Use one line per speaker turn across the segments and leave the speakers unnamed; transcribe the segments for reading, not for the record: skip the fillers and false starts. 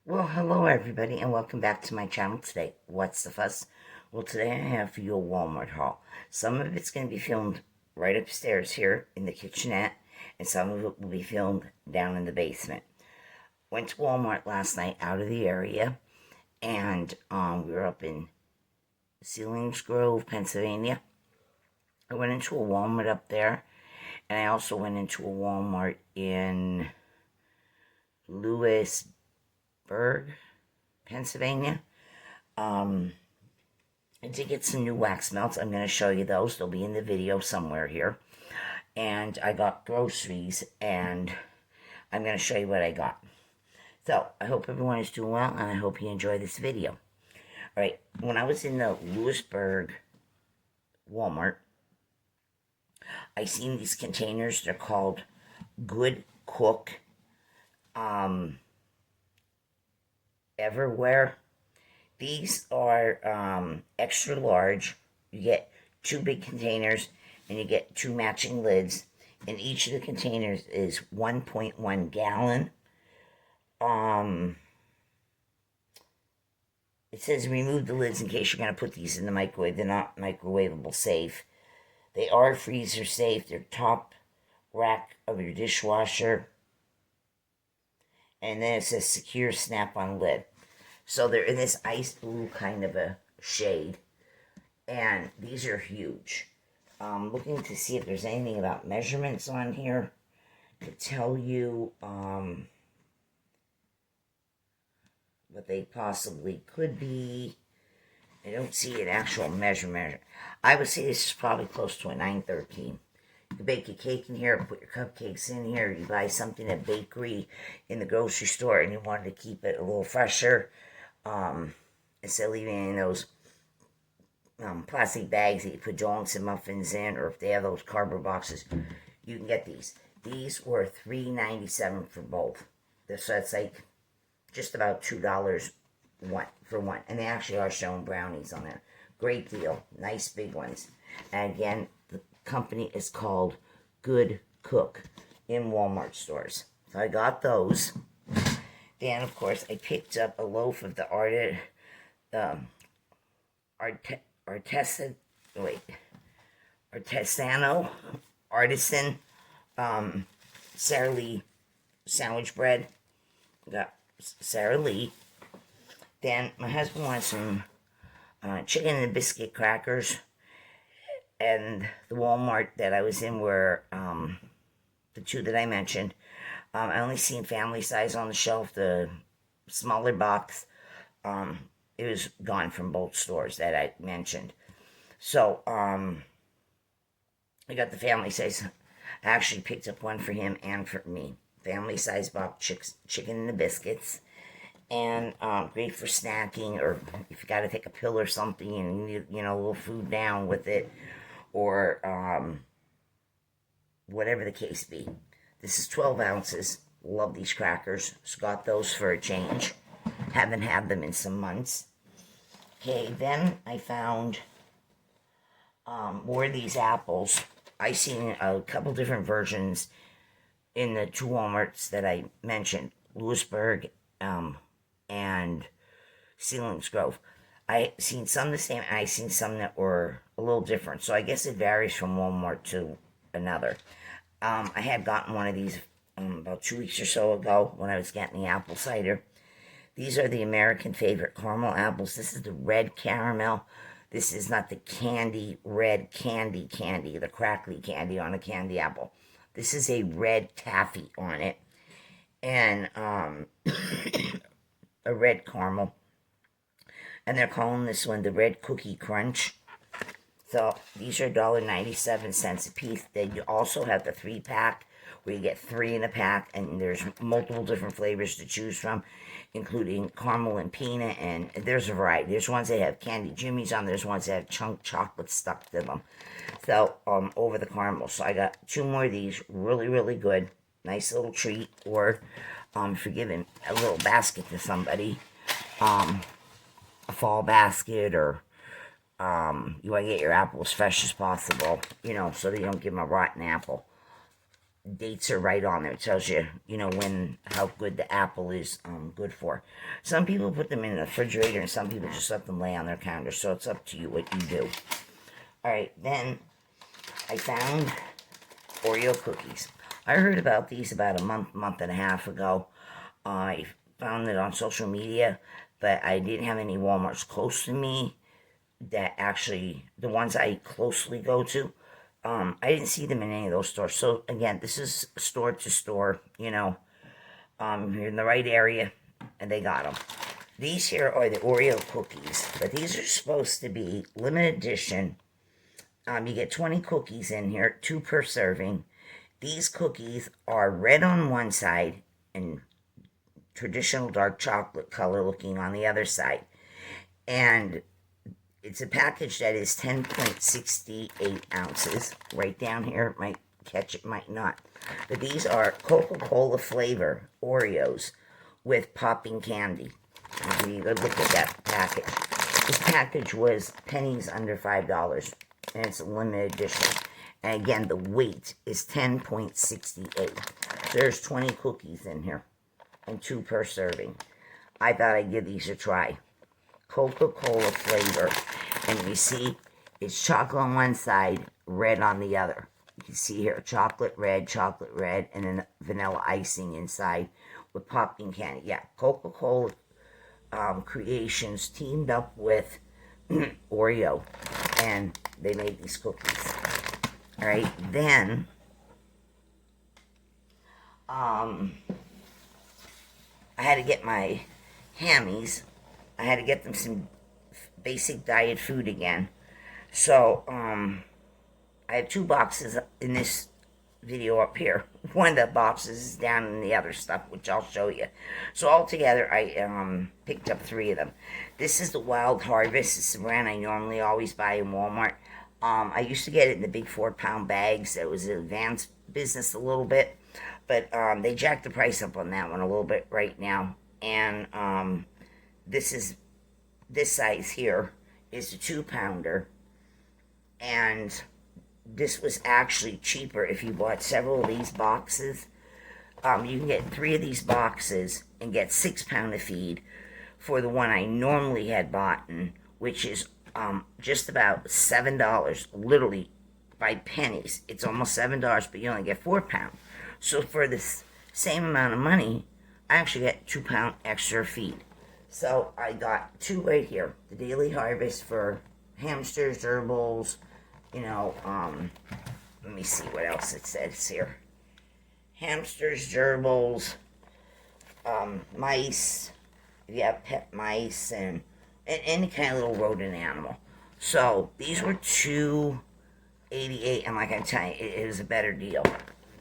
Well, hello everybody, and welcome back to my channel today. What's the fuss? Well, today I have for you a Walmart haul. Some of it's going to be filmed right upstairs here in the kitchenette, and some of it will be filmed down in the basement. Went to Walmart last night out of the area, and we were up in Selinsgrove, Pennsylvania. I went into a Walmart up there, and I also went into a Walmart in Lewisburg, Pennsylvania. I did get some new wax melts. I'm going to show you those. They'll be in the video somewhere here. And I got groceries, and I'm going to show you what I got. So, I hope everyone is doing well, and I hope you enjoy this video. Alright, when I was in the Lewisburg Walmart, I seen these containers. They're called Good Cook Everywhere. These are extra large. You get two big containers, and you get two matching lids. And each of the containers is 1.1 gallon. It says remove the lids in case you're going to put these in the microwave. They're not microwavable safe. They are freezer safe. They're top rack of your dishwasher. And then it says secure snap-on lid. So they're in this ice blue kind of a shade. And these are huge. Looking to see if there's anything about measurements on here to tell you what they possibly could be. I don't see an actual measurement. I would say this is probably close to a 913. You can bake your cake in here, put your cupcakes in here. You buy something at a bakery in the grocery store and you wanted to keep it a little fresher. Instead of leaving it in those plastic bags that you put donuts and muffins in, or if they have those cardboard boxes, you can get these. These were $3.97 for both. So that's like just about $2 for one. And they actually are showing brownies on there. Great deal. Nice big ones. And again, the company is called Good Cook in Walmart stores. So I got those. Then, of course, I picked up a loaf of the Artesano Artisan Sara Lee sandwich bread. Got Sara Lee. Then my husband wanted some chicken and biscuit crackers. And the Walmart that I was in were the two that I mentioned. I only seen family size on the shelf. The smaller box, it was gone from both stores that I mentioned. So, I got the family size. I actually picked up one for him and for me. Family size box chicken and the biscuits. And great for snacking, or if you got to take a pill or something and you need, a little food down with it, or whatever the case be. This is 12 ounces. Love these crackers. So got those for a change. Haven't had them in some months. Okay, then I found more of these apples. I seen a couple different versions in the two Walmarts that I mentioned, Lewisburg and Selinsgrove. I seen some the same, and I seen some that were a little different. So I guess it varies from Walmart to another. I had gotten one of these about 2 weeks or so ago when I was getting the apple cider. These are the American favorite caramel apples. This is the red caramel. This is not the candy, red candy, the crackly candy on a candy apple. This is a red taffy on it. And a red caramel. And they're calling this one the Red Cookie Crunch. So these are $1.97 a piece. They also have the 3-pack where you get 3 in a pack, and there's multiple different flavors to choose from, including caramel and peanut, and there's a variety. There's ones that have candy jimmies on, there's ones that have chunk chocolate stuck to them. So, over the caramel. So I got 2 more of these, really, really good. Nice little treat, or for giving a little basket to somebody, a fall basket, or you want to get your apple as fresh as possible, so that you don't give them a rotten apple. dates are right on there. It tells you, how good the apple is good for. Some people put them in the refrigerator, and some people just let them lay on their counter. So it's up to you what you do. All right, then I found Oreo cookies. I heard about these about a month and a half ago. I found it on social media, but I didn't have any Walmarts close to me that actually, the ones I closely go to, I didn't see them in any of those stores. So again, this is store to store, you're in the right area, and they got them. These here are the Oreo cookies, but these are supposed to be limited edition. You get 20 cookies in here, 2 per serving. These cookies are red on one side and traditional dark chocolate color looking on the other side. And it's a package that is 10.68 ounces. Right down here, it might catch it, might not. But these are Coca-Cola flavor Oreos with popping candy. You go look at that package. This package was pennies under $5, and it's a limited edition. And again, the weight is 10.68. There's 20 cookies in here, and 2 per serving. I thought I'd give these a try. Coca-Cola flavor. And you see, it's chocolate on one side, red on the other. You can see here, chocolate red, and then vanilla icing inside with popping candy. Yeah, Coca-Cola Creations teamed up with Oreo, and they made these cookies. All right, then I had to get my hammies. I had to get them some basic diet food again. So, I have 2 boxes in this video up here. One of the boxes is down in the other stuff, which I'll show you. So altogether, I picked up 3 of them. This is the Wild Harvest. It's the brand I normally always buy in Walmart. I used to get it in the big 4-pound bags. It was an advanced business a little bit, but they jacked the price up on that one a little bit right now. And this size here is a 2-pounder, and this was actually cheaper if you bought several of these boxes. You can get 3 of these boxes and get 6-pound of feed for the one I normally had bought, which is just about $7, literally by pennies. It's almost $7, but you only get 4-pound. So for this same amount of money, I actually get 2-pound extra feed. So I got 2 right here. The Daily Harvest for hamsters, gerbils, let me see what else it says here. Hamsters, gerbils, mice, if you have pet mice, and any kind of little rodent animal. So these were $2.88, and like I'm telling you, it was a better deal.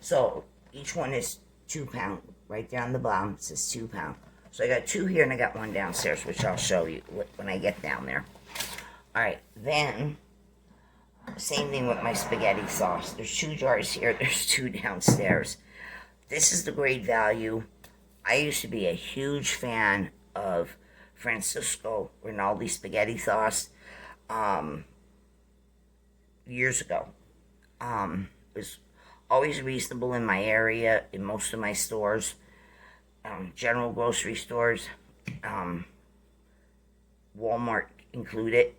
So each one is 2-pound. Right down the bottom, it says 2-pound. So I got 2 here, and I got 1 downstairs, which I'll show you when I get down there. All right, then, same thing with my spaghetti sauce. There's 2 jars here. There's 2 downstairs. This is the great value. I used to be a huge fan of Francisco Rinaldi spaghetti sauce years ago. It was always reasonable in my area, in most of my stores, general grocery stores, Walmart included.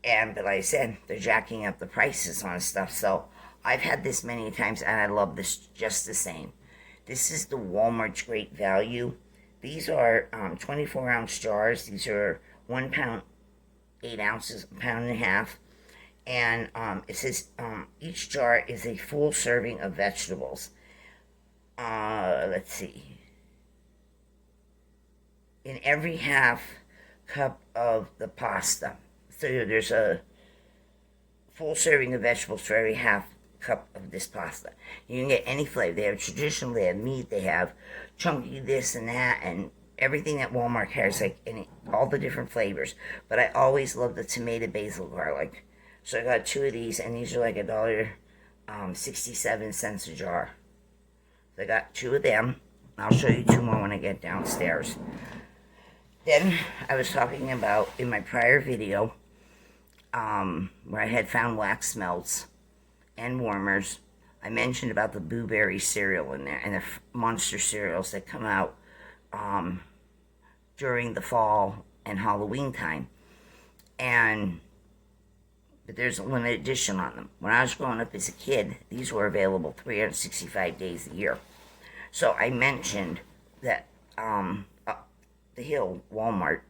And but like I said, they're jacking up the prices on stuff. So I've had this many times, and I love this just the same. This is the Walmart's Great Value. These are 24-ounce jars. These are 1 pound, 8 ounces, 1.5 pounds. And it says each jar is a full serving of vegetables. Let's see. In every half cup of the pasta. So there's a full serving of vegetables for every half cup of this pasta. You can get any flavor. They have traditional, they have meat, they have chunky this and that, and everything that Walmart has, like all the different flavors. But I always love the tomato basil garlic. So I got 2 of these, and these are like $1.67 a jar. So I got 2 of them. I'll show you 2 more when I get downstairs. Then I was talking about in my prior video where I had found wax melts and warmers. I mentioned about the blueberry cereal in there and the monster cereals that come out during the fall and Halloween time. But there's a limited edition on them. When I was growing up as a kid, these were available 365 days a year. So I mentioned that up the hill, Walmart,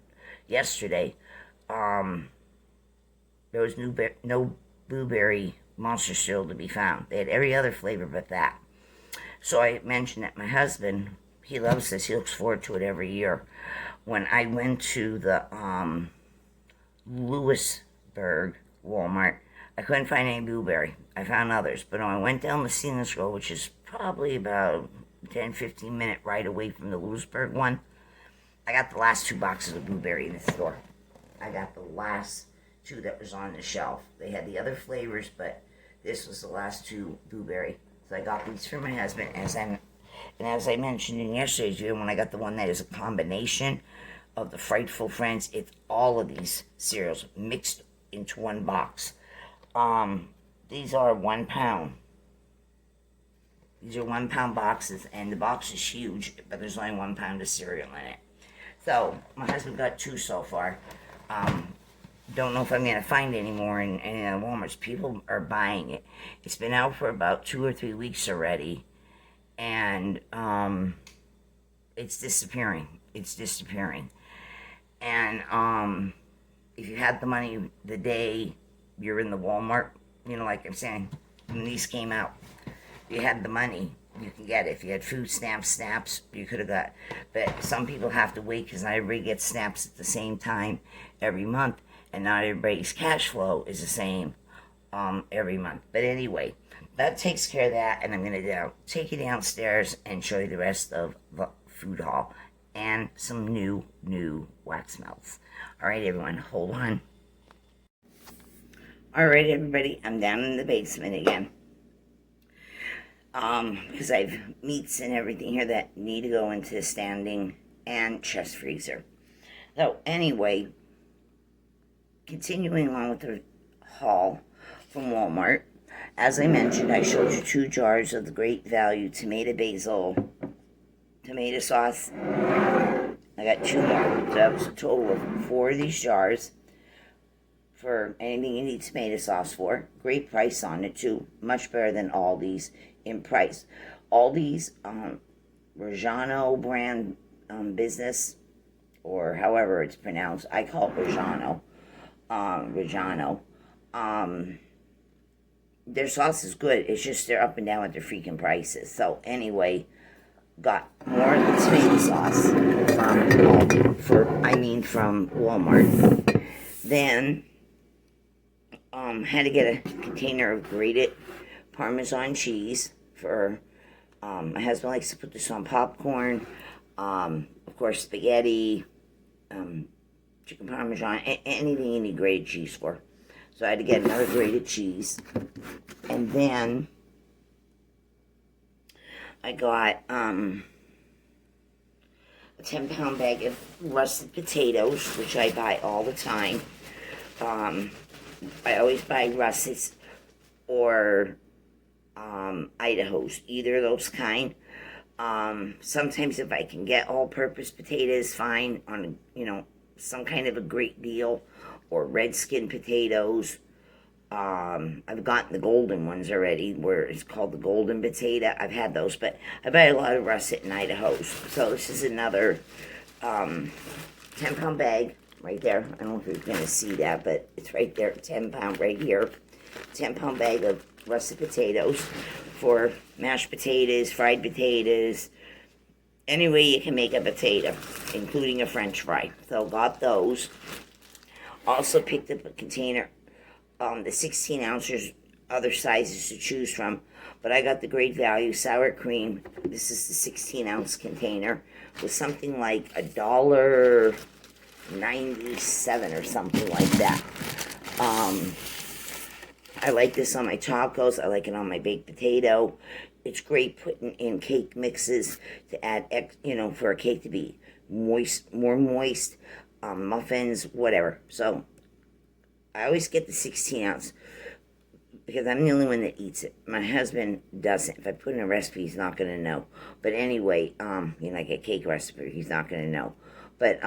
yesterday, there was no blueberry monster cereal to be found. They had every other flavor but that. So I mentioned that my husband, he loves this. He looks forward to it every year. When I went to the Lewisburg Walmart, I couldn't find any blueberry. I found others. But when I went down the Stevens Road, which is probably about 10-15 minute ride away from the Lewisburg one, I got the last 2 boxes of blueberry in the store. I got the last 2 that was on the shelf. They had the other flavors, but this was the last 2 blueberry. So I got these for my husband. As I mentioned in yesterday's video, when I got the one that is a combination of the Frightful Friends, it's all of these cereals mixed into one box. These are 1 pound. These are 1 pound boxes, and the box is huge, but there's only 1 pound of cereal in it. So my husband got 2 so far. Don't know if I'm going to find any more in any of the Walmarts. People are buying it. It's been out for about 2 or 3 weeks already, and it's disappearing. It's disappearing. And if you had the money the day you're in the Walmart, like I'm saying, when these came out, if you had the money, you can get it. If you had food snaps, you could have got. But some people have to wait because not everybody gets snaps at the same time every month, and not everybody's cash flow is the same every month. But anyway, that takes care of that, and I'm going to take you downstairs and show you the rest of the food haul and some new wax melts. All right, everyone, hold on. All right, everybody, I'm down in the basement again. Because I have meats and everything here that need to go into the standing and chest freezer. So anyway, continuing on with the haul from Walmart. As I mentioned, I showed you 2 jars of the Great Value tomato basil tomato sauce. I got 2 more. So that was a total of 4 of these jars for anything you need tomato sauce for. Great price on it too. Much better than Aldi's in price. Aldi's Reggiano brand business, or however it's pronounced. I call it Reggiano. Reggiano. Their sauce is good. It's just they're up and down with their freaking prices. So anyway, got more of the tomato sauce from Walmart. Then had to get a container of grated Parmesan cheese for my husband likes to put this on popcorn, of course spaghetti, chicken Parmesan, anything you need grated cheese for. So I had to get another grated cheese. And then I got a 10-pound bag of russet potatoes, which I buy all the time. I always buy russets or Idaho's, either of those kind. Sometimes if I can get all-purpose potatoes, fine, on some kind of a great deal, or red skin potatoes. I've gotten the golden ones already, where it's called the golden potato. I've had those, but I buy a lot of russet and Idaho's. So this is another 10-pound bag right there. I don't know if you're going to see that, but it's right there, 10-pound right here. 10-pound bag of russet potatoes for mashed potatoes, fried potatoes, any way you can make a potato, including a french fry. So got those. Also picked up a container, the 16 ounces, other sizes to choose from, but I got the Great Value sour cream. This is the 16-ounce container with something like $1.97 or something like that. I like this on my tacos. I like it on my baked potato. It's great putting in cake mixes to add, for a cake to be moist, more moist, muffins, whatever. So I always get the 16-ounce. because I'm the only one that eats it. My husband doesn't. If I put in a recipe, he's not going to know. But anyway, like a cake recipe, he's not going to know. But,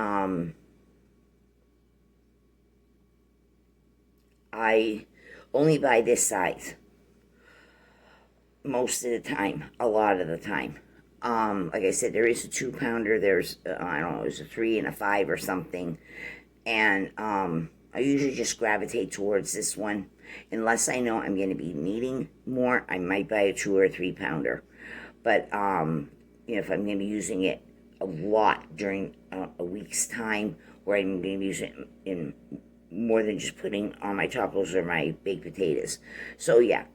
I only buy this size most of the time, a lot of the time. Like I said, there is a 2-pounder. There's, I don't know, there's a 3 and a 5 or something. And, I usually just gravitate towards this one. Unless I know I'm going to be needing more, I might buy a 2 or a 3-pounder. But, if I'm going to be using it a lot during a week's time, where I'm going to be using it in more than just putting on my tacos or my baked potatoes. So, yeah.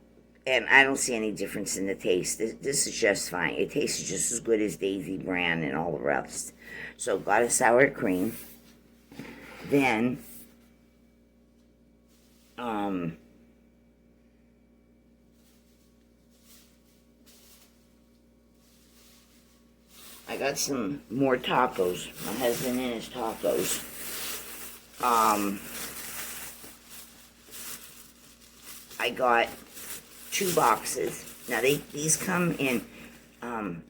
And I don't see any difference in the taste. This is just fine. It tastes just as good as Daisy Bran and all the rest. So, got a sour cream. Then, I got some more tacos. My husband and his tacos. I got 2 boxes. Now, these come in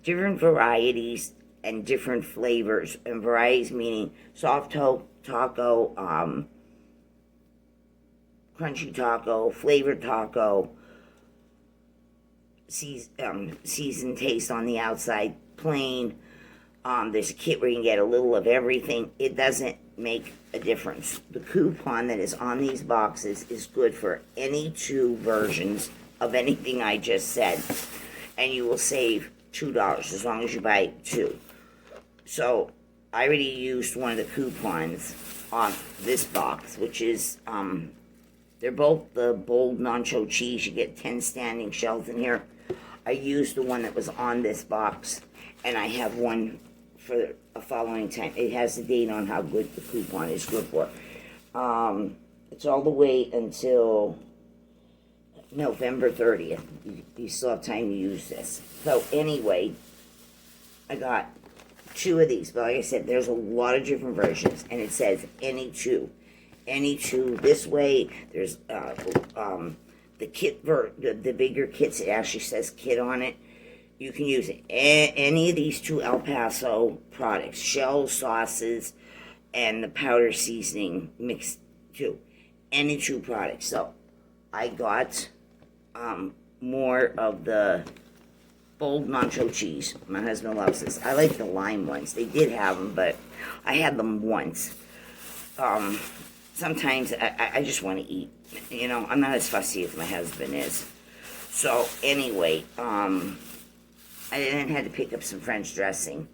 different varieties and different flavors. And varieties meaning soft taco, crunchy taco, flavored taco, seasoned taste on the outside, plain. There's a kit where you can get a little of everything. It doesn't make a difference. The coupon that is on these boxes is good for any 2 versions of anything I just said. And you will save $2 as long as you buy 2. So, I already used one of the coupons on this box, which is, they're both the bold nacho cheese. You get 10 standing shells in here. I used the one that was on this box, and I have one for a following time. It has the date on how good the coupon is good for. It's all the way until November 30th. You still have time to use this. So anyway, I got 2 of these. But like I said, there's a lot of different versions, and it says any 2. Any 2 this way. There's the kit, the bigger kits. It actually says kit on it. You can use any of these 2 El Paso products, shells, sauces, and the powder seasoning mixed too. Any 2 products. So I got more of the bold nacho cheese. My husband loves this. I like the lime ones. They did have them, but I had them once. Sometimes I just want to eat. I'm not as fussy as my husband is. So anyway, I then had to pick up some French dressing.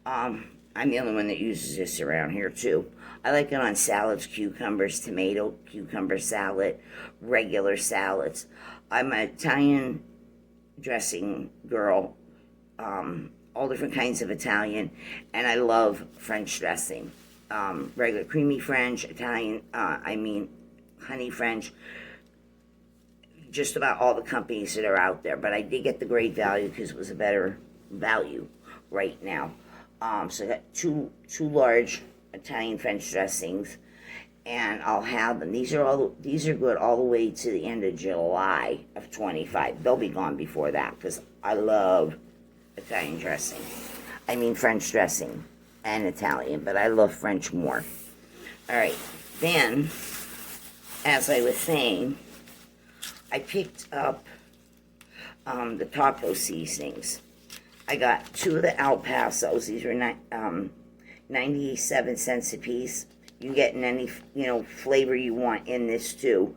I'm the only one that uses this around here too. I like it on salads, cucumbers, tomato, cucumber salad, regular salads. I'm an Italian dressing girl, all different kinds of Italian, and I love French dressing. Regular creamy French, Italian, honey French, just about all the companies that are out there. But I did get the great value because it was a better value right now. So I got two large Italian French dressings, and I'll have them. These are good all the way to the end of July of 25. They'll be gone before that because I love Italian dressing. French dressing and Italian, but I love French more. All right, then, as I was saying, I picked up the taco seasonings. I got 2 of the El Pasos. These were 97 cents a piece. You can get in any flavor you want in this too,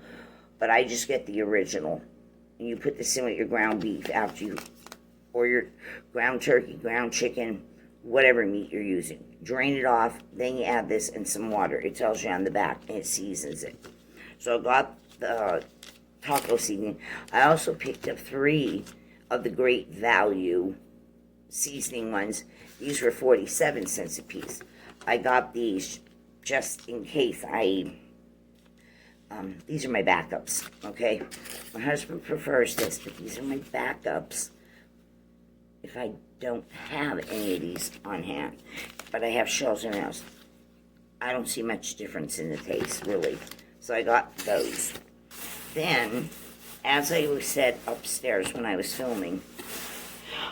but I just get the original. And you put this in with your ground beef or your ground turkey, ground chicken, whatever meat you're using. Drain it off, then you add this and some water. It tells you on the back, and it seasons it. So I got the taco seasoning. I also picked up 3 of the great value seasoning ones. These were 47 cents a piece. I got these just in case these are my backups, okay? My husband prefers this, but these are my backups if I don't have any of these on hand. But I have shells and else. I don't see much difference in the taste, really. So I got those. Then, as I was said upstairs when I was filming,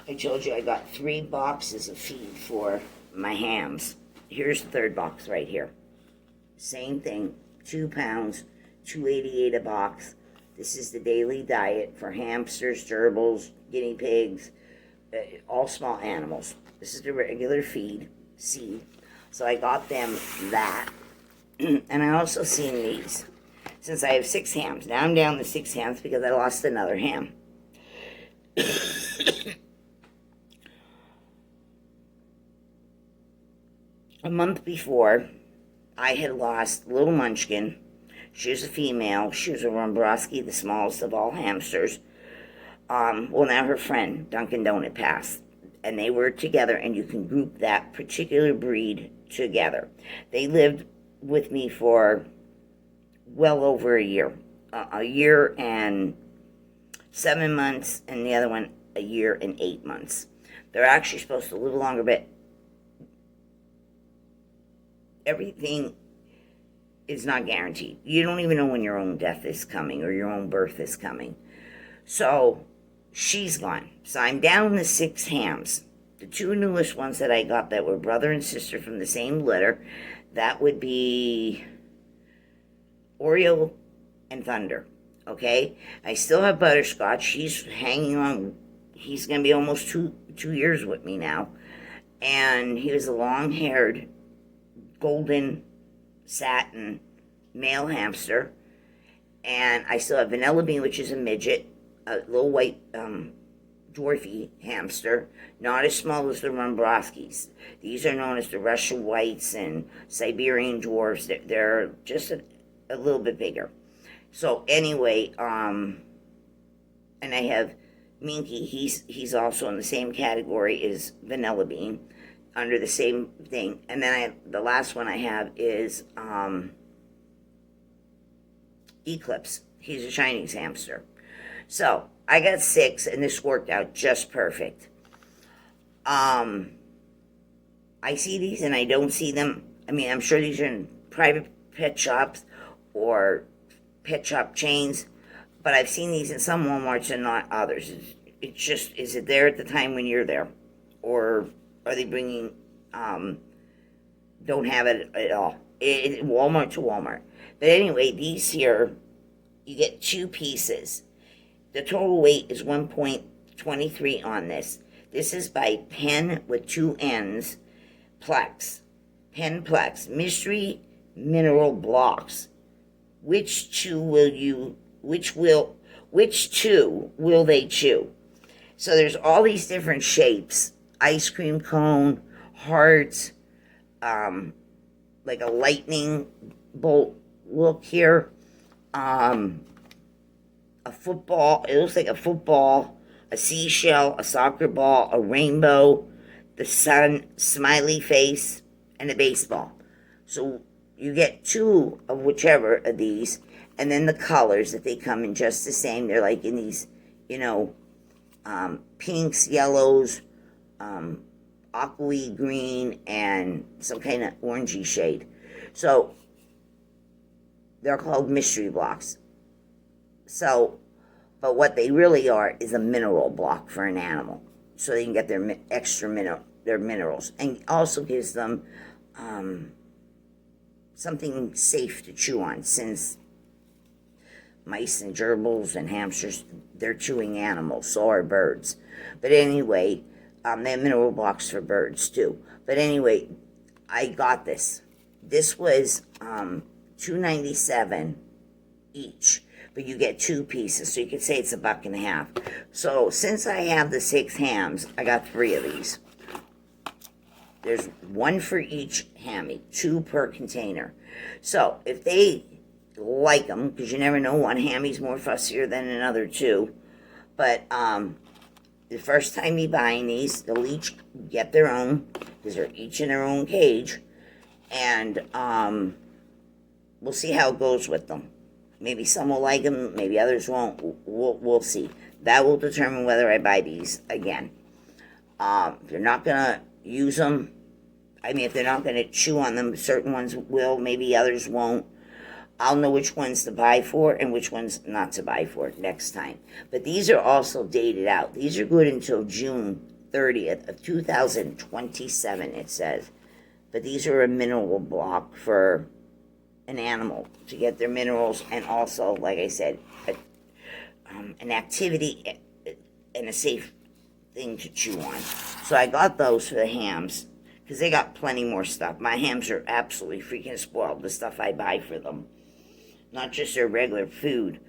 I told you I got 3 boxes of feed for my hams. Here's the 3rd box right here. Same thing, 2 pounds, $2.88 a box. This is the daily diet for hamsters, gerbils, guinea pigs, all small animals. This is the regular feed, seed. So I got them that. And I also seen these. Since I have 6 hams. Now I'm down to 6 hams because I lost another ham. A month before, I had lost Little Munchkin. She was a female. She was a Rombrowski, the smallest of all hamsters. Well, now her friend, Dunkin' Donut, passed. And they were together, and you can group that particular breed together. They lived with me for well over a year. A year and 7 months, and the other one a year and 8 months. They're actually supposed to live longer, but everything is not guaranteed. You don't even know when your own death is coming or your own birth is coming. So she's gone. So I'm down to 6 hams. The 2 newest ones that I got that were brother and sister from the same litter, that would be Oreo and Thunder. Okay? I still have Butterscotch. He's hanging on. He's going to be almost two years with me now. And he was a long-haired, golden satin male hamster. And I still have Vanilla Bean, which is a midget, a little white dwarfy hamster, not as small as the Rombrowskis. These are known as the Russian Whites and Siberian dwarfs. They're just a little bit bigger. So anyway, and I have Minky. He's also in the same category as Vanilla Bean, under the same thing. And then the last one I have is Eclipse. He's a Chinese hamster. So I got 6, and this worked out just perfect. I see these and I don't see them. I mean, I'm sure these are in private pet shops or pet shop chains, but I've seen these in some Walmarts and not others. It's just, is it there at the time when you're there? Or are they bringing, don't have it at all? Walmart to Walmart. But anyway, these here, you get 2 pieces. The total weight is 1.23 on this. This is by Pen with 2 N's, Plex. Pen Plex. Mystery Mineral Blocks. Which 2 will they chew? So there's all these different shapes. Ice cream cone, hearts, like a lightning bolt look here. A football, it looks like a football, a seashell, a soccer ball, a rainbow, the sun, smiley face, and a baseball. So you get 2 of whichever of these, and then the colors that they come in just the same. They're like in these, pinks, yellows, aqua green, and some kind of orangey shade. So they're called mystery blocks. So, but what they really are is a mineral block for an animal, so they can get their extra their minerals, and also gives them something safe to chew on, since mice and gerbils and hamsters, they're chewing animals, so are birds. But anyway, they have mineral blocks for birds too. But anyway, I got this. This was $2.97 each, but you get 2 pieces, so you could say it's $1.50. So since I have the 6 hams, I got 3 of these. There's 1 for each hammy, 2 per container. So if they like them, because you never know, one hammy's more fussier than another too. But the first time you buying these, they'll each get their own, because they're each in their own cage. And we'll see how it goes with them. Maybe some will like them, maybe others won't. We'll see. That will determine whether I buy these again. If they're not going to use them, if they're not going to chew on them, certain ones will, maybe others won't. I'll know which ones to buy for and which ones not to buy for next time. But these are also dated out. These are good until June 30th of 2027, it says. But these are a mineral block for an animal to get their minerals, and also, like I said, an activity and a safe thing to chew on. So I got those for the hams because they got plenty more stuff. My hams are absolutely freaking spoiled, the stuff I buy for them. Not just their regular food,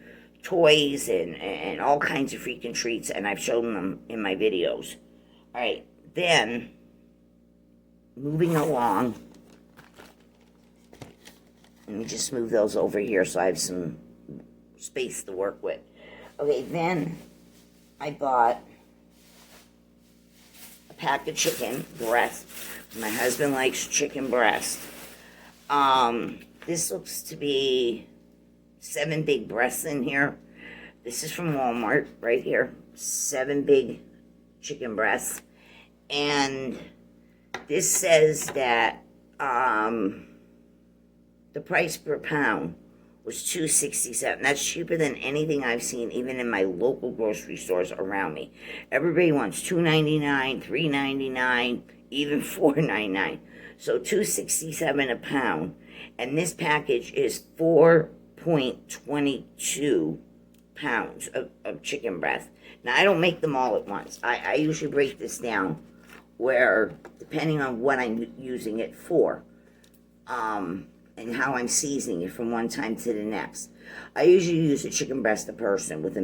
toys and all kinds of freaking treats, and I've shown them in my videos. All right, then, moving along, let me just move those over here so I have some space to work with. Okay, then I bought a pack of chicken breast. My husband likes chicken breast. This looks to be 7 big breasts in here. This is from Walmart, right here. 7 big chicken breasts. And this says that the price per pound was $2.67. That's cheaper than anything I've seen, even in my local grocery stores around me. Everybody wants $2.99, $3.99, even $4.99. So $2.67 a pound. And this package is 4.22 pounds of chicken breast. Now, I don't make them all at once. I usually break this down where, depending on what I'm using it for, and how I'm seasoning it from one time to the next. I usually use a chicken breast a person with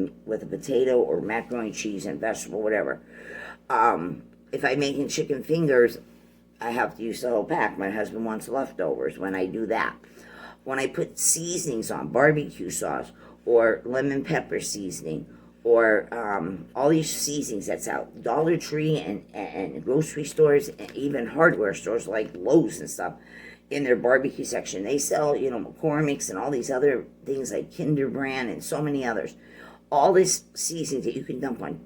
a potato or macaroni, cheese, and vegetable, whatever. If I'm making chicken fingers, I have to use the whole pack. My husband wants leftovers when I do that. When I put seasonings on, barbecue sauce, or lemon pepper seasoning, or all these seasonings that's out, Dollar Tree and grocery stores, and even hardware stores like Lowe's and stuff, in their barbecue section, they sell, McCormick's and all these other things like Kinder Brand and so many others. All this seasoning that you can dump on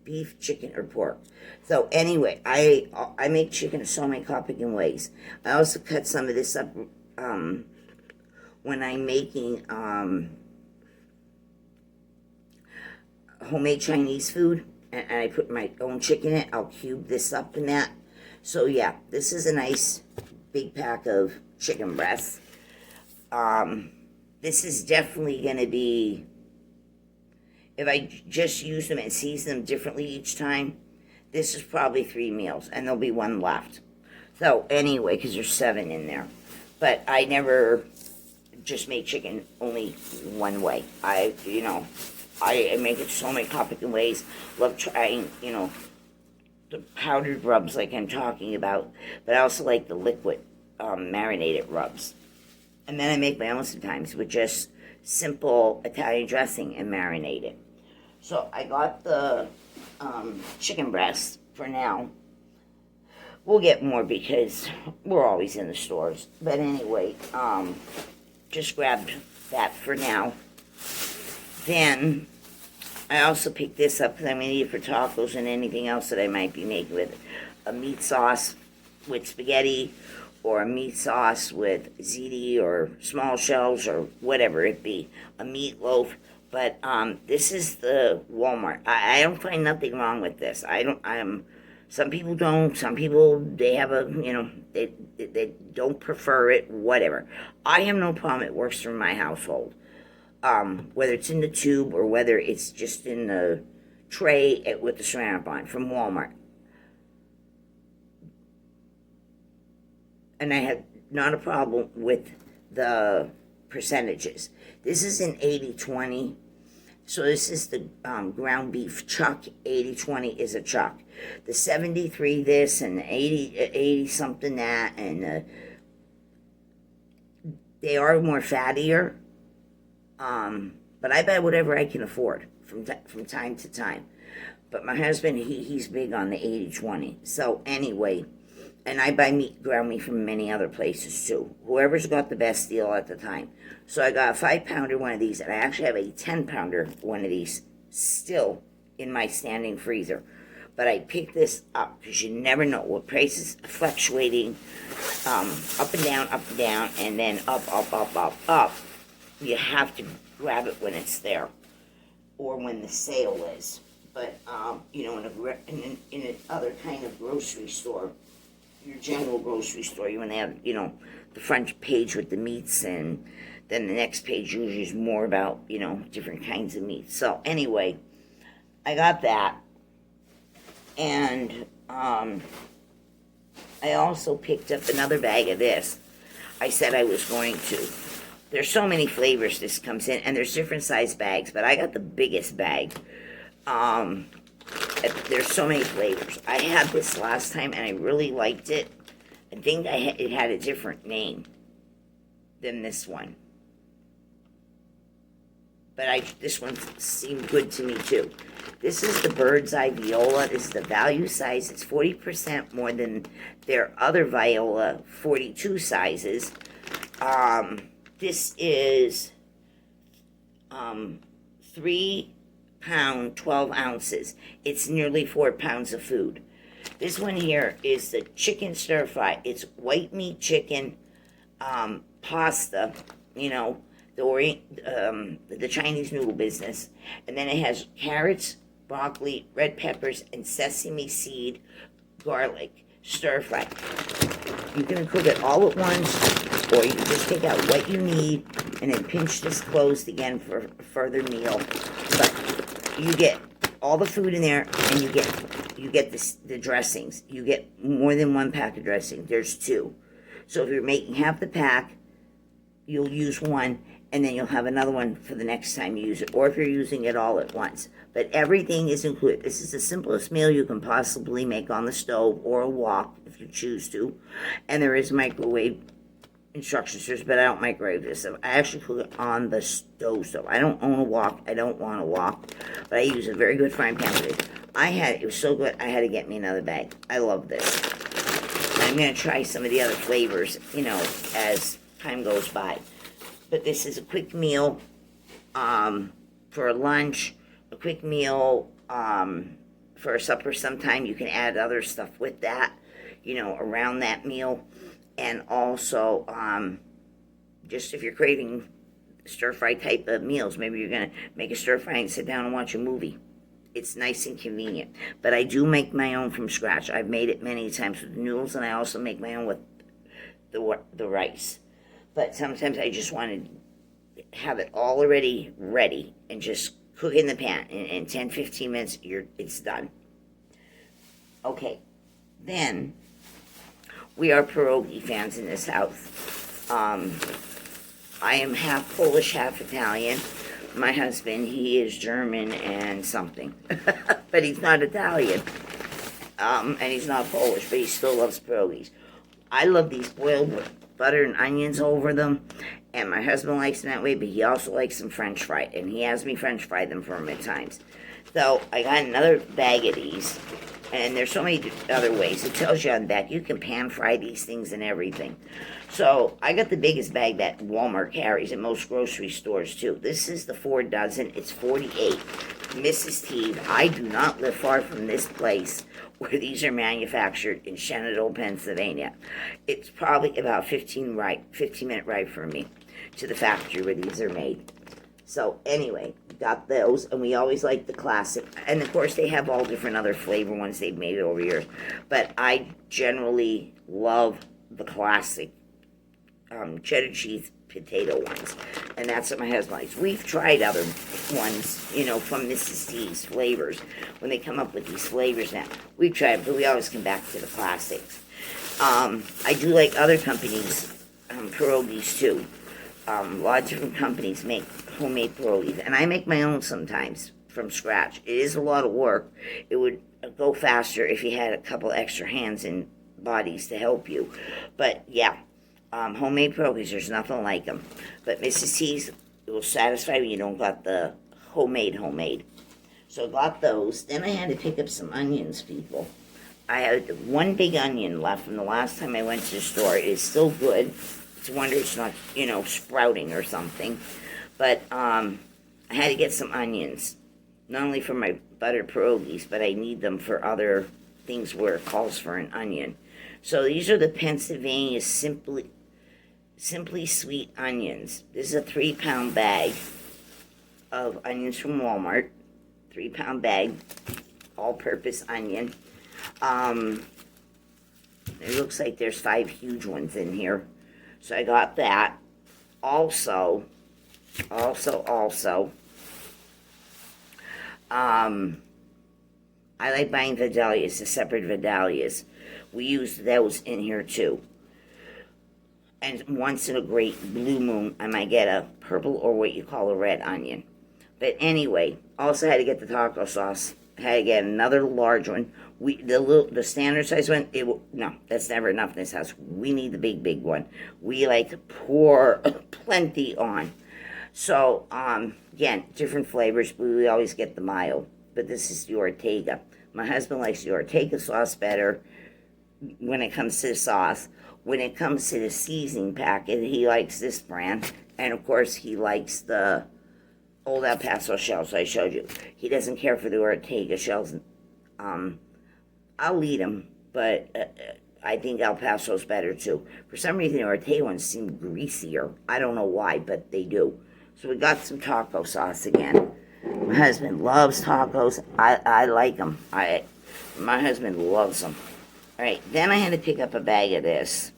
beef, chicken, or pork. So anyway, I make chicken so many complicated ways. I also cut some of this up when I'm making homemade Chinese food, and I put my own chicken in it. I'll cube this up in that. So yeah, this is a nice big pack of chicken breasts. This is definitely going to be, if I just use them and season them differently each time, this is probably 3 meals, and there'll be 1 left. So anyway, because there's 7 in there. But I never just make chicken only one way. I make it so many complicated ways. Love trying, the powdered rubs like I'm talking about, but I also like the liquid marinated rubs. And then I make my own sometimes with just simple Italian dressing and marinate it. So I got the chicken breast for now. We'll get more because we're always in the stores. But anyway, just grabbed that for now. Then I also picked this up because I'm going to eat it for tacos and anything else that I might be making with it. A meat sauce with spaghetti, or a meat sauce with ziti or small shells or whatever it be. A meatloaf. But this is the Walmart. I don't find nothing wrong with this. Some people don't. Some people, they have they don't prefer it, whatever. I have no problem. It works for my household. Whether it's in the tube or whether it's just in the tray with the ceramic on from Walmart. And I have not a problem with the percentages. This is an 80-20. So this is the ground beef chuck. 80-20 is a chuck. The 73 this and 80 something that. And they are more fattier. But I buy whatever I can afford from time to time. But my husband, he's big on the 80-20. So anyway, and I buy ground meat from many other places too. Whoever's got the best deal at the time. So I got a 5-pounder one of these, and I actually have a 10-pounder one of these still in my standing freezer. But I picked this up because you never know what prices fluctuating up and down, and then up. you have to grab it when it's there or when the sale is. But in a other kind of grocery store, your general grocery store, you want to have the front page with the meats, and then the next page usually is more about different kinds of meats. So anyway, I got that, and I also picked up another bag of this. I said I was going to. There's so many flavors this comes in, and there's different size bags, but I got the biggest bag. There's so many flavors. I had this last time, and I really liked it. I think it had a different name than this one. But this one seemed good to me, too. This is the Bird's Eye Viola. This is the value size. It's 40% more than their other Viola 42 sizes. This is 3 pound, 12 ounces. It's nearly 4 pounds of food. This one here is the chicken stir fry. It's white meat chicken, pasta, the Chinese noodle business. And then it has carrots, broccoli, red peppers, and sesame seed garlic stir fry. You can cook it all at once, or you can just take out what you need and then pinch this closed again for a further meal. But you get all the food in there, and you get the dressings. You get more than one pack of dressing. There's 2. So if you're making half the pack, you'll use one, and then you'll have another one for the next time you use it, or if you're using it all at once. But everything is included. This is the simplest meal you can possibly make on the stove or a wok if you choose to. And there is microwave instructions, but I don't microwave this. I actually cook it on the stove. I don't own a wok. I don't want a wok, but I use a very good frying pan for this. It was so good, I had to get me another bag. I love this. I'm going to try some of the other flavors, as time goes by. But this is a quick meal for lunch, a quick meal for supper sometime. You can add other stuff with that, around that meal. And also, just if you're craving stir-fry type of meals, maybe you're going to make a stir-fry and sit down and watch a movie. It's nice and convenient. But I do make my own from scratch. I've made it many times with noodles, and I also make my own with the rice. But sometimes I just want to have it all already ready and just cook in the pan. In 10-15 minutes, it's done. Okay, then we are pierogi fans in this house. I am half Polish, half Italian. My husband, he is German and something, but he's not Italian, and he's not Polish, but he still loves pierogies. I love these boiled with butter and onions over them, and my husband likes them that way, but he also likes them French fried, and he has me French fry them for him at times. So I got another bag of these, and there's so many other ways. It tells you on the back, you can pan fry these things and everything. So I got the biggest bag that Walmart carries at most grocery stores too. This is the 4 dozen. It's 48. Mrs. T, I do not live far from this place where these are manufactured in Shenandoah, Pennsylvania. It's probably about 15-minute ride from me to the factory where these are made. So anyway, got those, and we always like the classic. And of course, they have all different other flavor ones they've made over here. But I generally love the classic cheddar cheese potato ones, and that's what my husband likes. We've tried other ones, from Mrs. T's flavors. When they come up with these flavors now, we've tried, but we always come back to the classics. I do like other companies' pierogies too. A lot of different companies make homemade pierogies, and I make my own sometimes from scratch. It is a lot of work. It would go faster if you had a couple extra hands and bodies to help you, but yeah. Homemade pierogies, there's nothing like them. But Mrs. T's will satisfy when you don't got the homemade. So I got those. Then I had to pick up some onions, people. I had one big onion left from the last time I went to the store. It is still good. It's a wonder it's not, sprouting or something. But I had to get some onions. Not only for my buttered pierogies, but I need them for other things where it calls for an onion. So these are the Pennsylvania Simply Sweet onions. This is a 3-pound bag of onions from Walmart. 3-pound bag, all-purpose onion. It looks like there's 5 huge ones in here. So I got that. Also, I like buying Vidalias, the separate Vidalias. We use those in here too. And once in a great blue moon, I might get a purple or what you call a red onion. But anyway, also had to get the taco sauce. Had to get another large one. The standard size one, no, that's never enough in this house. We need the big one. We like to pour plenty on. So, again, different flavors, but we always get the mild. But this is the Ortega. My husband likes the Ortega sauce better when it comes to the sauce. When it comes to the seasoning packet, he likes this brand. And, of course, he likes the Old El Paso shells I showed you. He doesn't care for the Ortega shells. I'll eat them, but I think El Paso's better, too. For some reason, the Ortega ones seem greasier. I don't know why, but they do. So we got some taco sauce again. My husband loves tacos. I like them. My husband loves them. All right, then I had to pick up a bag of this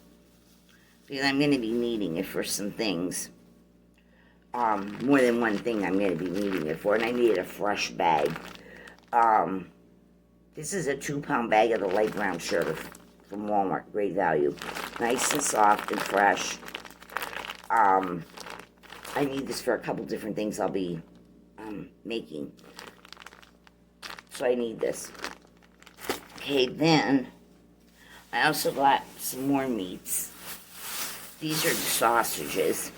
because I'm going to be needing it for some things. More than one thing I'm going to be needing it for, and I needed a fresh bag. This is a 2-pound bag of the light brown sugar from Walmart. Great value. Nice and soft and fresh. I need this for a couple different things I'll be making. So I need this. Okay, then I also got some more meats. These are the sausages.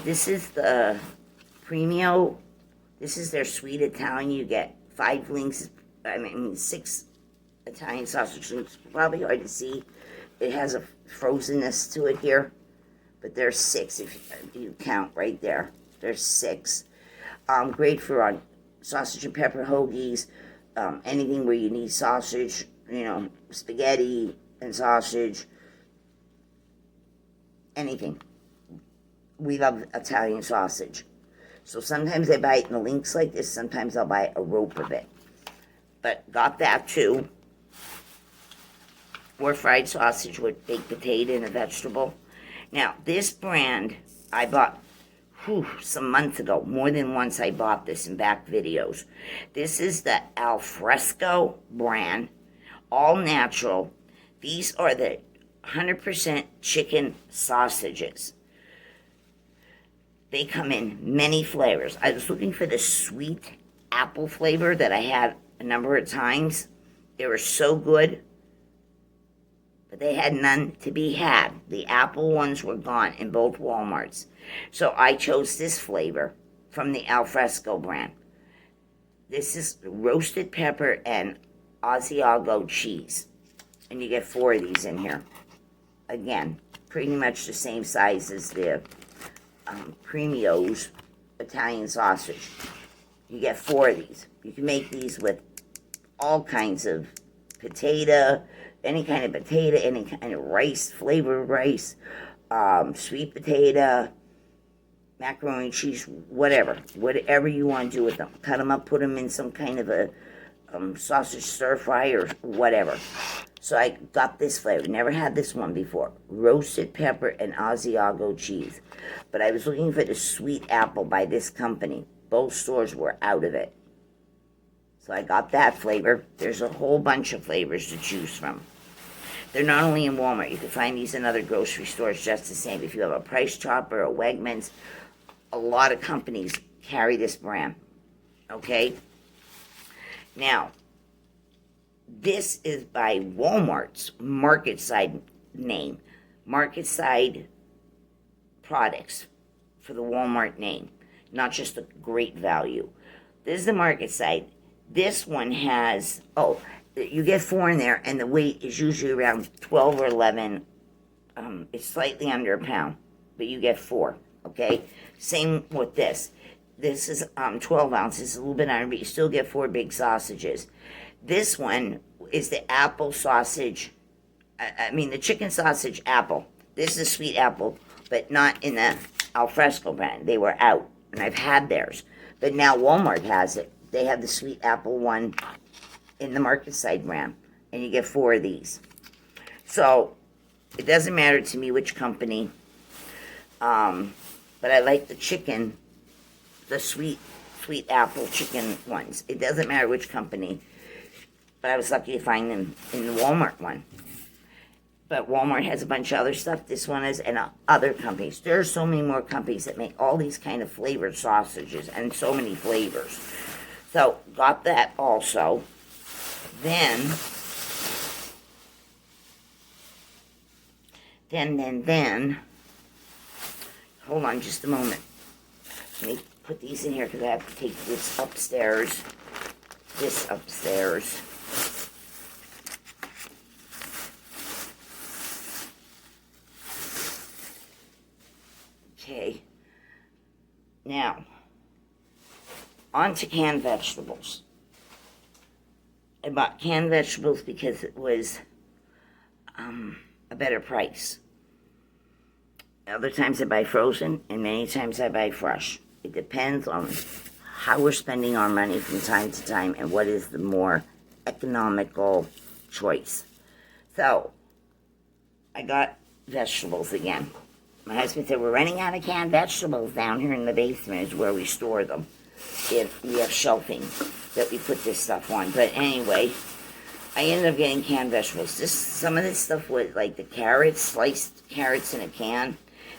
This is the Premio. This is their sweet Italian. You get 5 links. 6 Italian sausage links. Probably hard to see. It has a frozenness to it here. But there's 6 if you count right there. There's 6. Great for sausage and pepper hoagies. Anything where you need sausage, spaghetti and sausage. Anything. We love Italian sausage. So sometimes I buy it in the links like this. Sometimes I'll buy a rope of it. But got that too. Or fried sausage with baked potato and a vegetable. Now, this brand I bought some months ago. More than once I bought this in back videos. This is the Alfresco brand. All natural. These are the 100% chicken sausages. They come in many flavors. I was looking for the sweet apple flavor that I had a number of times. They were so good, but they had none to be had. The apple ones were gone in both Walmarts. So I chose this flavor from the Alfresco brand. This is roasted pepper and Asiago cheese. And you get 4 of these in here. Again, pretty much the same size as the Premio's Italian sausage. You get 4 of these. You can make these with all kinds of potato, any kind of potato, any kind of rice, flavored rice, sweet potato, macaroni and cheese, whatever you want to do with them. Cut them up, put them in some kind of a sausage stir fry or whatever. So I got this flavor. Never had this one before. Roasted pepper and Asiago cheese. But I was looking for the sweet apple by this company. Both stores were out of it. So I got that flavor. There's a whole bunch of flavors to choose from. They're not only in Walmart. You can find these in other grocery stores just the same. If you have a Price Chopper or Wegmans, a lot of companies carry this brand. Okay? Now, this is by Walmart's Market Side name. Market Side products for the Walmart name. Not just a great value. This is the Market Side. This one has, you get 4 in there, and the weight is usually around 12 or 11. It's slightly under a pound, but you get 4, okay? Same with this. This is 12 ounces, a little bit under, but you still get 4 big sausages. This one is the apple sausage, the chicken sausage apple. This is sweet apple. but not in the Alfresco brand. They were out, and I've had theirs. But now Walmart has it. They have the sweet apple one in the Market Side brand, and you get 4 of these. So it doesn't matter to me which company, but I like the chicken, the sweet apple chicken ones. It doesn't matter which company, but I was lucky to find them in the Walmart one. But Walmart has a bunch of other stuff. This one is, and other companies. There are so many more companies that make all these kind of flavored sausages and so many flavors. So, got that also. Then, hold on just a moment. Let me put these in here because I have to take this upstairs. Okay. Now, on to canned vegetables. I bought canned vegetables because it was a better price. Other times I buy frozen, and many times I buy fresh. It depends on how we're spending our money from time to time and what is the more economical choice. So, I got vegetables again. My husband said, we're running out of canned vegetables down here in the basement is where we store them. If we have shelving that we put this stuff on. But anyway, I ended up getting canned vegetables. Some of this stuff was like the carrots, sliced carrots in a can.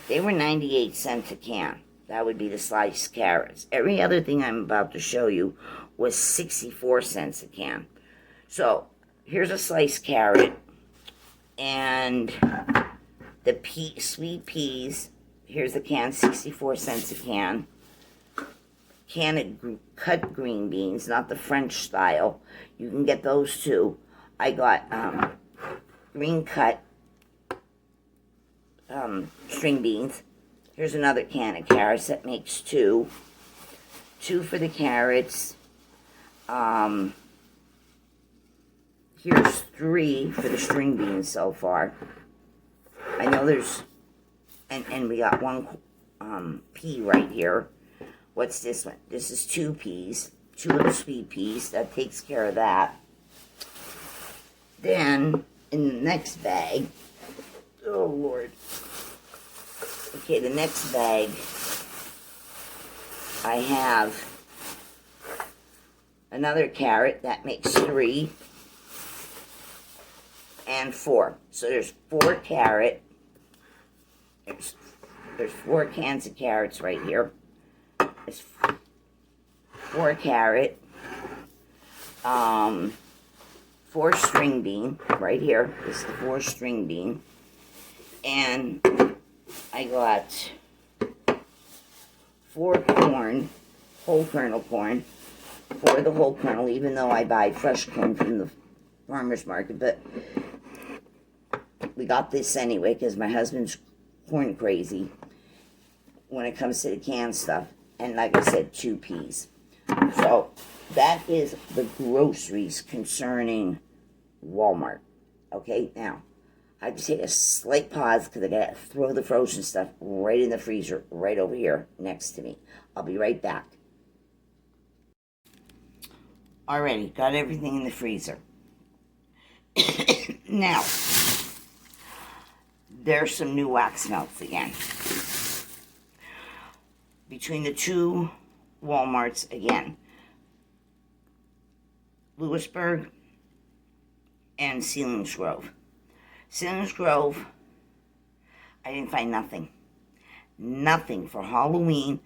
They were 98 cents a can. That would be the sliced carrots. Every other thing I'm about to show you was 64 cents a can. So, here's a sliced carrot. And the sweet peas, here's a can, 64 cents a can. Can of cut green beans, not the French style. You can get those too. I got green cut string beans. Here's another can of carrots. That makes 2. 2 for the carrots. Here's 3 for the string beans so far. I know there's, and we got 1 pea right here. What's this one? This is 2 peas. 2 of the sweet peas. That takes care of that. Then, in the next bag, oh Lord. Okay, the next bag, I have another carrot. That makes 3 and 4. So there's 4 carrot. There's 4 cans of carrots right here. There's 4 carrot. 4 string bean right here. This is the 4 string bean. And I got 4 corn, whole kernel corn. 4 of the whole kernel, even though I buy fresh corn from the farmer's market. But we got this anyway because my husband's corn crazy when it comes to the canned stuff. And like I said, 2 peas. So that is the groceries concerning Walmart. Okay, now I have to take a slight pause because I gotta throw the frozen stuff right in the freezer, right over here next to me. I'll be right back. Alrighty, got everything in the freezer. Now, there's some new wax melts again. Between the 2 Walmarts again, Lewisburg and Selinsgrove. Selinsgrove, I didn't find nothing. Nothing for Halloween.